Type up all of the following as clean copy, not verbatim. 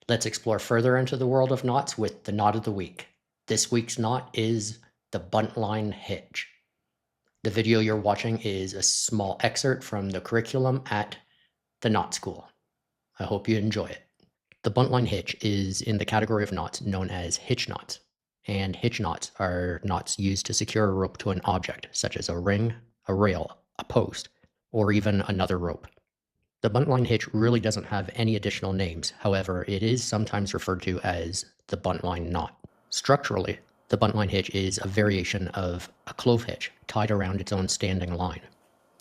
Let's explore further into the world of knots with the knot of the week. This week's knot is the Buntline Hitch. The video you're watching is a small excerpt from the curriculum at the knot school. I hope you enjoy it. The Buntline Hitch is in the category of knots known as hitch knots, and hitch knots are knots used to secure a rope to an object, such as a ring, a rail, a post, or even another rope. The Buntline Hitch really doesn't have any additional names, however, it is sometimes referred to as the Buntline Knot. Structurally, the Buntline Hitch is a variation of a clove hitch tied around its own standing line.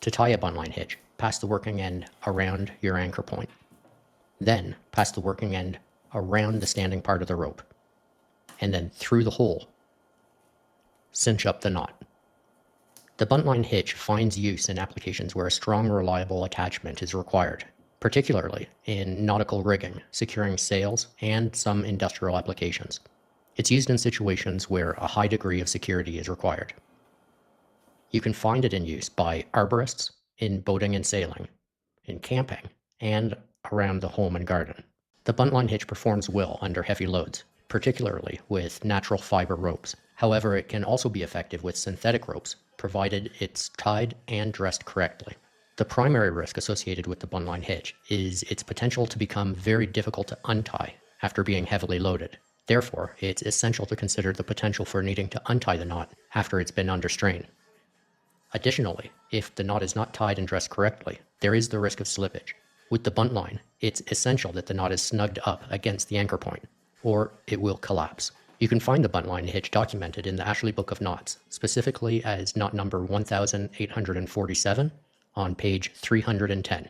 To tie a Buntline Hitch, pass the working end around your anchor point. Then, pass the working end around the standing part of the rope, and then through the hole, cinch up the knot. The Buntline Hitch finds use in applications where a strong, reliable attachment is required, particularly in nautical rigging, securing sails, and some industrial applications. It's used in situations where a high degree of security is required. You can find it in use by arborists, in boating and sailing, in camping, and around the home and garden. The Buntline Hitch performs well under heavy loads, particularly with natural fiber ropes. However, it can also be effective with synthetic ropes, provided it's tied and dressed correctly. The primary risk associated with the Buntline Hitch is its potential to become very difficult to untie after being heavily loaded. Therefore, it's essential to consider the potential for needing to untie the knot after it's been under strain. Additionally, if the knot is not tied and dressed correctly, there is the risk of slippage. With the buntline, it's essential that the knot is snugged up against the anchor point, or it will collapse. You can find the Buntline Hitch documented in the Ashley Book of Knots, specifically as knot number 1847 on page 310.